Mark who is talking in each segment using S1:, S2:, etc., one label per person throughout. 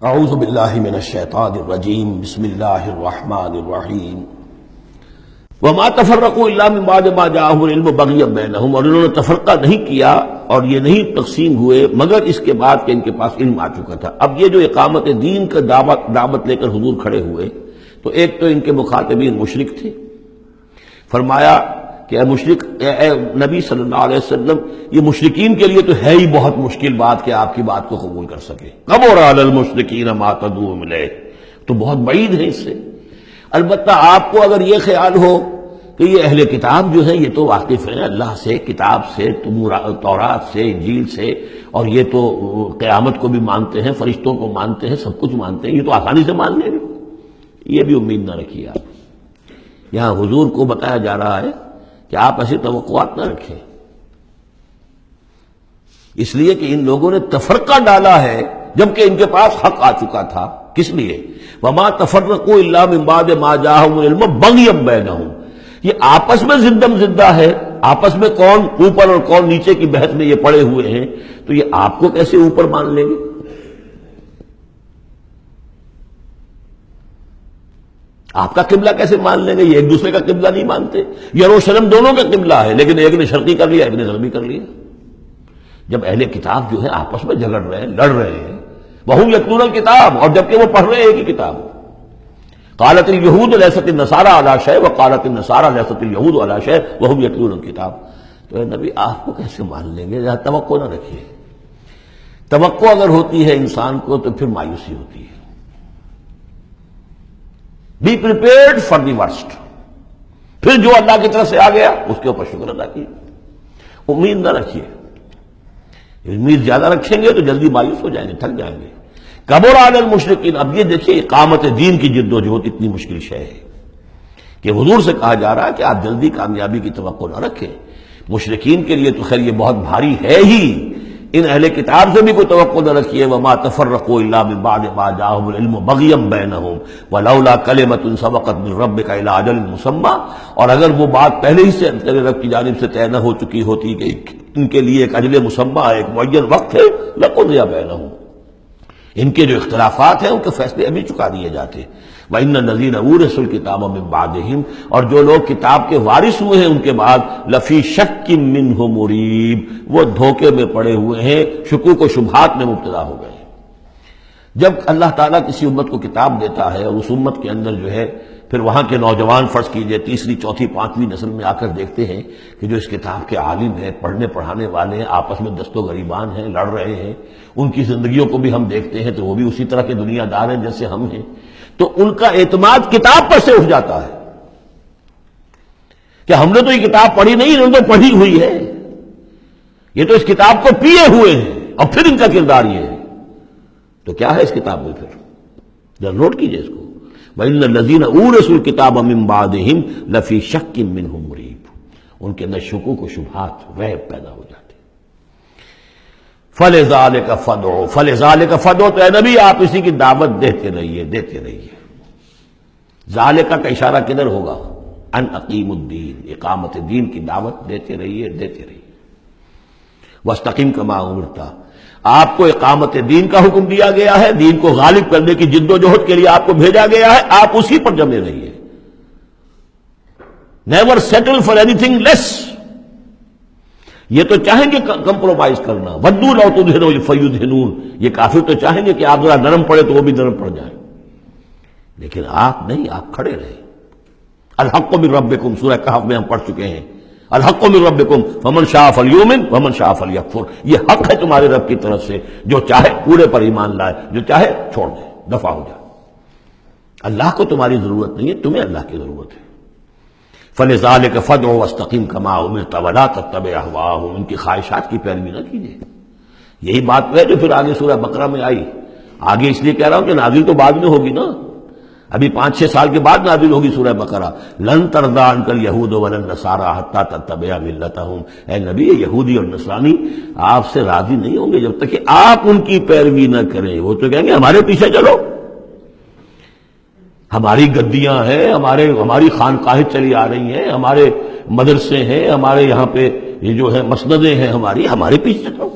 S1: اعوذ باللہ من الشیطان الرجیم بسم اللہ الرحمن الرحیم وما تفرقوا الا من بعد ما جاءهم العلم بغیا بینہم، اور انہوں نے تفرقہ نہیں کیا اور یہ نہیں تقسیم ہوئے مگر اس کے بعد کہ ان کے پاس علم آ چکا تھا۔ اب یہ جو اقامت دین کا دعوت لے کر حضور کھڑے ہوئے تو ایک تو ان کے مخاطبین مشرک تھے، فرمایا کہ اے مشرک، اے نبی صلی اللہ علیہ وسلم، یہ مشرکین کے لیے تو ہے ہی بہت مشکل بات کہ آپ کی بات کو قبول کر سکے۔ کبر علی المشرکین ما تدعوہم الیہ، تو بہت بعید ہے اس سے۔ البتہ آپ کو اگر یہ خیال ہو کہ یہ اہل کتاب جو ہیں یہ تو واقف ہیں اللہ سے، کتاب سے، تورات سے، انجیل سے، اور یہ تو قیامت کو بھی مانتے ہیں، فرشتوں کو مانتے ہیں، سب کچھ مانتے ہیں، یہ تو آسانی سے مان لیں گے، یہ بھی امید نہ رکھیے آپ۔ یہاں حضور کو بتایا جا رہا ہے کہ آپ ایسی توقعات نہ رکھیں، اس لیے کہ ان لوگوں نے تفرقہ ڈالا ہے جبکہ ان کے پاس حق آ چکا تھا۔ کس لیے؟ وما تفرقوا الا من بعد ما جاءهم العلم بغیا بینہم، یہ آپس میں زدم زدہ ہے، آپس میں کون اوپر اور کون نیچے کی بحث میں یہ پڑے ہوئے ہیں، تو یہ آپ کو کیسے اوپر مان لیں گے؟ آپ کا قبلہ کیسے مان لیں گے؟ یہ ایک دوسرے کا قبلہ نہیں مانتے۔ یروشلم دونوں کا قبلہ ہے لیکن ایک نے شرقی کر لیا، ایک نے غربی کر لیا۔ جب اہل کتاب جو ہے آپس میں جھگڑ رہے ہیں، لڑ رہے ہیں، وَهُمْ يَتْلُونَ الْكِتَابَ، اور جبکہ وہ پڑھ رہے ہیں ایک ہی کتاب۔ قالت اليهود ليست النصارى على شيء وقالت النصارى ليست اليهود على شيء وهم يتلون الكتاب۔ تو اے نبی آپ کو کیسے مان لیں گے؟ توقع نہ رکھیے۔ توقع اگر ہوتی ہے انسان کو تو پھر مایوسی ہوتی ہے۔ Be prepared for the worst, پھر جو اللہ کی طرف سے آ گیا اس کے اوپر شکر ادا کیے، امید نہ رکھیے۔ امید زیادہ رکھیں گے تو جلدی مایوس ہو جائیں گے، تھک جائیں گے۔ کبر علی المشرکین، اب یہ دیکھیے اقامت دین کی جد و جہد اتنی مشکل شے ہے کہ حضور سے کہا جا رہا ہے کہ آپ جلدی کامیابی کی توقع نہ رکھیں۔ مشرکین کے لیے تو خیر یہ بہت بھاری ہے ہی، ان اہل کتاب سے بھی کوئی توقع نہ رکھیے۔ وما تفرقوا الا من بعد ما جاءهم العلم بغیا بینہم ولولا کلمۃ سبقت من ربک الی اجل مسمى، اور اگر وہ بات پہلے ہی سے تیرے رب کی جانب سے طے نہ ہو چکی ہوتی کہ ان کے لیے ایک اجل مسمى، ایک معین وقت ہے، لقضی بینہم، ان کے جو اختلافات ہیں ان کے فیصلے ابھی چکا دیے جاتے۔ وَإِنَّ الَّذِينَ أُورِثُوا الْكِتَابَ مِن بَعْدِهِمْ، اور جو لوگ کتاب کے وارث ہوئے ہیں ان کے بعد، لَفِي شَكٍّ مِّنْهُ مُرِيبٍ، وہ دھوکے میں پڑے ہوئے ہیں، شکوک و شبہات میں مبتلا ہو گئے ہیں۔ جب اللہ تعالیٰ کسی امت کو کتاب دیتا ہے اور اس امت کے اندر جو ہے پھر وہاں کے نوجوان فرض کیجئے تیسری چوتھی پانچویں نسل میں آ کر دیکھتے ہیں کہ جو اس کتاب کے عالم ہیں، پڑھنے پڑھانے والے ہیں، آپس میں دست و گریبان ہیں، لڑ رہے ہیں، ان کی زندگیوں کو بھی ہم دیکھتے ہیں تو وہ بھی اسی طرح کے دنیا دار ہیں جیسے ہم ہیں، تو ان کا اعتماد کتاب پر سے اٹھ جاتا ہے کہ ہم نے تو یہ کتاب پڑھی نہیں، انہوں نے تو پڑھی ہوئی ہے، یہ تو اس کتاب کو پیے ہوئے ہیں، اور پھر ان کا کردار یہ ہے۔ تو کیا ہے اس کتاب میں؟ پھر ذرا نوٹ کیجئے اس کو۔ وَإِنَّ الَّذِينَ أُورِثُوا الْكِتَابَ مِن بَعْدِهِمْ لَفِي شَكٍّ مِّنْهُ مُرِيبٍ، ان کے اندر شکوک و شبہات، ریب پیدا ہو جاتے۔ فَلِذَٰلِكَ فَادْعُ، فَلِذَٰلِكَ فَادْعُ، تو اے نبی آپ اسی کی دعوت دیتے رہیے، دیتے رہیے۔ ذالکہ کا اشارہ کدھر ہوگا؟ ان اقیم الدین، اقامت دین کی دعوت دیتے رہیے، دیتے رہیے۔ وَاسْتَقِمْ كَمَا أُمِرْتَ، آپ کو اقامت دین کا حکم دیا گیا ہے، دین کو غالب کرنے کی جد و جہد کے لیے آپ کو بھیجا گیا ہے، آپ اسی پر جمے رہیے۔ Never settle for anything less, یہ تو چاہیں گے کمپرومائز کرنا، وَدُّوا لَوْ تُدْهِنُوا فَيُدْهِنُونَ، یہ کافر تو چاہیں گے کہ آپ ذرا نرم پڑے تو وہ بھی نرم پڑ جائیں، لیکن آپ نہیں، آپ کھڑے رہے۔ الحق من ربکم، سورہ کہف میں ہم پڑھ چکے ہیں، الحق من ربکم فمن شاء فلیؤمن ومن شاء فلیکفر، یہ حق ہے تمہارے رب کی طرف سے، جو چاہے پورے پر ایمان لائے، جو چاہے چھوڑ دے، دفع ہو جائے۔ اللہ کو تمہاری ضرورت نہیں ہے، تمہیں اللہ کی ضرورت ہے۔ فلذلک فادع واستقم کما امرت ولا تتبع اهواءهم، ان کی خواہشات کی پیروی نہ کیجیے۔ یہی بات ہے جو پھر آگے سورہ بقرہ میں آئی، آگے اس لیے کہہ رہا ہوں کہ نازل تو بعد میں ہوگی نا، ابھی 5-6 سال کے بعد نازل ہوگی سورہ بقرہ۔ لن ترضى عنك اليهود ولا النصارى حتى تتبع ملتهم، اے نبی یہودی اور نصرانی آپ سے راضی نہیں ہوں گے جب تک کہ آپ ان کی پیروی نہ کریں۔ وہ تو کہیں گے ہمارے پیچھے چلو، ہماری گدیاں ہیں، ہماری خانقاہیں چلی آ رہی ہیں، ہمارے مدرسے ہیں، ہمارے یہاں پہ یہ جو ہے مسندیں ہیں ہمارے پیچھے چلو،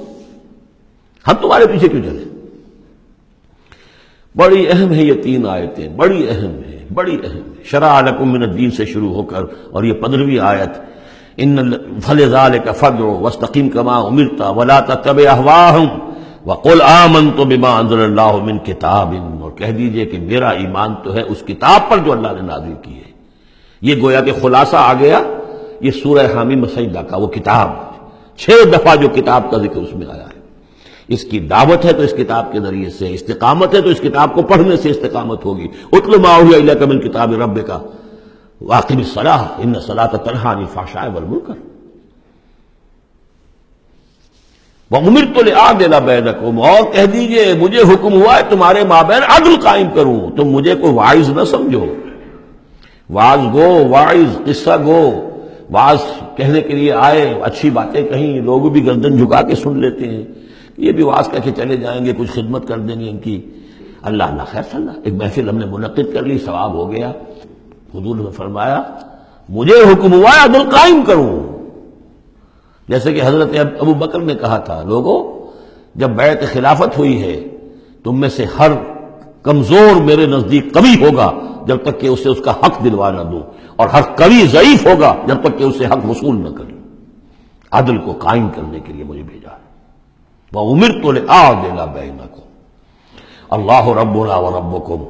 S1: ہم تمہارے پیچھے کیوں چلیں؟ بڑی اہم ہے یہ 3 آیتیں، بڑی اہم ہے، بڑی اہم ہے۔ شرع لکم من الدین سے شروع ہو کر اور یہ 15ویں آیت، ان فلذلک فادع واستقم کما امرت ولا تتبع اهواءهم وقل آمنت بما انزل اللہ من کتاب، اور کہہ دیجئے کہ میرا ایمان تو ہے اس کتاب پر جو اللہ نے نازل کی ہے۔ یہ گویا کہ خلاصہ آ گیا یہ سورہ حامیم سجدہ کا، وہ کتاب 6 دفعہ جو کتاب کا ذکر اس میں آیا ہے۔ اس کی دعوت ہے تو اس کتاب کے ذریعے سے، استقامت ہے تو اس کتاب کو پڑھنے سے استقامت ہوگی۔ اتل ما اوحی الیک من کتاب ربک واقم الصلاۃ ان الصلاۃ تنہی عن الفحشاء والمنکر وَأُمِرْتُ لِأَعْدِلَ بَيْنَكُمْ، اور کہہ دیجئے مجھے حکم ہوا ہے تمہارے مابین عدل قائم کروں۔ تم مجھے کوئی واعظ نہ سمجھو، واعظ گو، واعظ قصہ گو، واعظ کہنے کے لیے آئے، اچھی باتیں کہیں، لوگ بھی گردن جھکا کے سن لیتے ہیں، یہ بھی واعظ کہہ کے چلے جائیں گے، کچھ خدمت کر دیں گے ان کی، اللہ اللہ خیر صلی اللہ، ایک محفل ہم نے منعقد کر لی، ثواب ہو گیا۔ حضور نے فرمایا مجھے حکم ہوا ہے عدل قائم کروں، جیسے کہ حضرت ابو بکر نے کہا تھا، لوگوں جب بیعت خلافت ہوئی ہے تم میں سے ہر کمزور میرے نزدیک قوی ہوگا جب تک کہ اسے اس کا حق دلوا نہ دوں، اور ہر قوی ضعیف ہوگا جب تک کہ اسے حق وصول نہ کروں۔ عدل کو قائم کرنے کے لیے مجھے بھیجا ہے۔ وَأُمِرْتُ لِأَعْدِلَ بَيْنَكُمْ اللہ ربنا وربکم،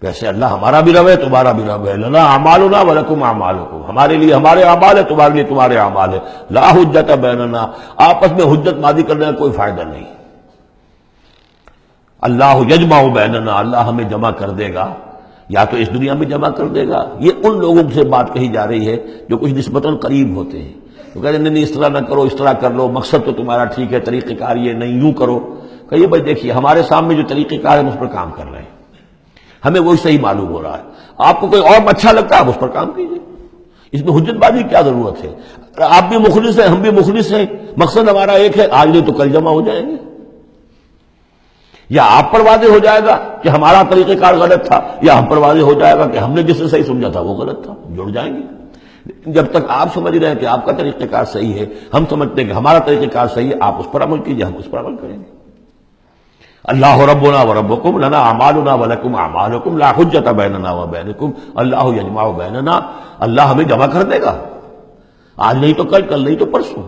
S1: ویسے اللہ ہمارا بھی رب ہے تمہارا بھی رب ہے، لنا اعمالنا ولکم اعمالکم، ہمارے لیے ہمارے اعمال ہے تمہارے لیے تمہارے اعمال ہے، لا حجت بیننا، آپس میں حجت بازی کرنے کا کوئی فائدہ نہیں۔ اللہ یجمع بیننا، اللہ ہمیں جمع کر دے گا، یا تو اس دنیا میں جمع کر دے گا۔ یہ ان لوگوں سے بات کہی جا رہی ہے جو کچھ نسبتاً قریب ہوتے ہیں، تو کہتے ہیں نہیں اس طرح نہ کرو، اس طرح کر لو، مقصد تو تمہارا ٹھیک ہے، طریقہ کار یہ نہیں، یوں کرو۔ کہیے بھائی دیکھیے ہمارے سامنے جو طریقہ کار ہے ہم اس پر کام کر رہے ہیں، ہمیں وہی صحیح معلوم ہو رہا ہے، آپ کو کوئی اور اچھا لگتا ہے آپ اس پر کام کیجیے، اس میں حجت بازی کی کیا ضرورت ہے؟ آپ بھی مخلص ہیں ہم بھی مخلص ہیں، مقصد ہمارا ایک ہے، آج نہیں تو کل جمع ہو جائیں گے۔ یا آپ پر واضح ہو جائے گا کہ ہمارا طریقہ کار غلط تھا، یا ہم پر واضح ہو جائے گا کہ ہم نے جسے صحیح سمجھا تھا وہ غلط تھا، جڑ جائیں گے۔ جب تک آپ سمجھ رہے ہیں کہ آپ کا طریقہ کار صحیح ہے، ہم سمجھتے ہیں کہ ہمارا طریقہ کار صحیح ہے، آپ اس پر عمل کیجیے، ہم اس پر عمل کریں گے۔ اللہ ربنا وربکم لنا اعمالنا ولکم اعمالکم لا حجت بیننا وبینکم اللہ یجمع بیننا، اللہ ہمیں جمع کر دے گا، آج نہیں تو کل، کل نہیں تو پرسوں۔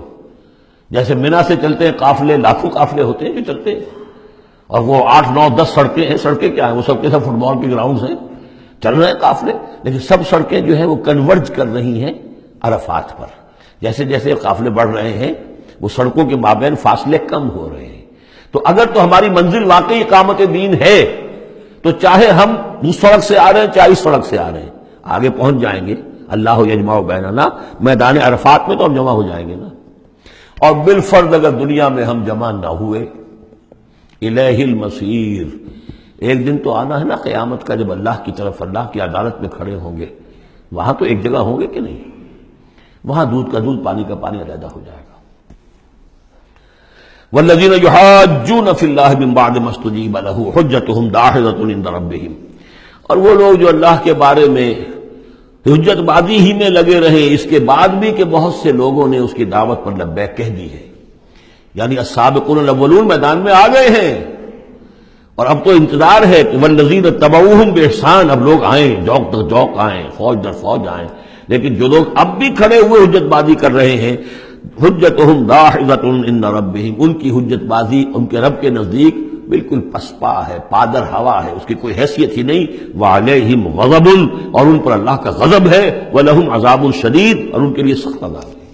S1: جیسے منی سے چلتے ہیں قافلے، لاکھوں قافلے ہوتے ہیں جو چلتے ہیں، اور وہ 8 9 10 سڑکیں ہیں، سڑکیں کیا ہیں، وہ سب کے سب فٹ بال کے گراؤنڈز ہیں، چل رہے ہیں قافلے، لیکن سب سڑکیں جو ہیں وہ کنورج کر رہی ہیں عرفات پر۔ جیسے جیسے قافلے بڑھ رہے ہیں وہ سڑکوں کے مابین فاصلے کم ہو رہے ہیں۔ تو اگر تو ہماری منزل واقعی اقامت دین ہے تو چاہے ہم اس سڑک سے آ رہے ہیں چاہے اس سڑک سے آ رہے ہیں، آگے پہنچ جائیں گے۔ اللہ یجمع بیننا، میدان عرفات میں تو ہم جمع ہو جائیں گے نا۔ اور بالفرض اگر دنیا میں ہم جمع نہ ہوئے، الیہ المصیر، ایک دن تو آنا ہے نا قیامت کا، جب اللہ کی طرف اللہ کی عدالت میں کھڑے ہوں گے، وہاں تو ایک جگہ ہوں گے کہ نہیں؟ وہاں دودھ کا دودھ پانی کا پانی علیحدہ ہو جائے گا۔ والذین یحاجون فی اللہ من بعد ما استجیب لہ حجتہم داحضۃ عند ربہم، اور وہ لوگ جو اللہ کے بارے میں حجت بازی ہی میں لگے رہے اس کے بعد بھی کہ بہت سے لوگوں نے اس کی دعوت پر لبیک کہہ دی ہے، یعنی السابقون الاولون میدان میں آ گئے ہیں، اور اب تو انتظار ہے کہ والذین تبعوہم بإحسان، اب لوگ آئیں، جوق در جوق آئیں، فوج در فوج آئیں، لیکن جو لوگ اب بھی کھڑے ہوئے حجت بازی کر رہے ہیں، حجتہم داحضۃ عند ربہم، ان کی حجت بازی ان کے رب کے نزدیک بالکل پسپا ہے، پادر ہوا ہے، اس کی کوئی حیثیت ہی نہیں۔ وعلیہم غضب، اور ان پر اللہ کا غضب ہے، ولہم عذاب شدید، اور ان کے لیے سخت عذاب ہے۔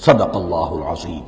S1: صدق اللہ العظیم۔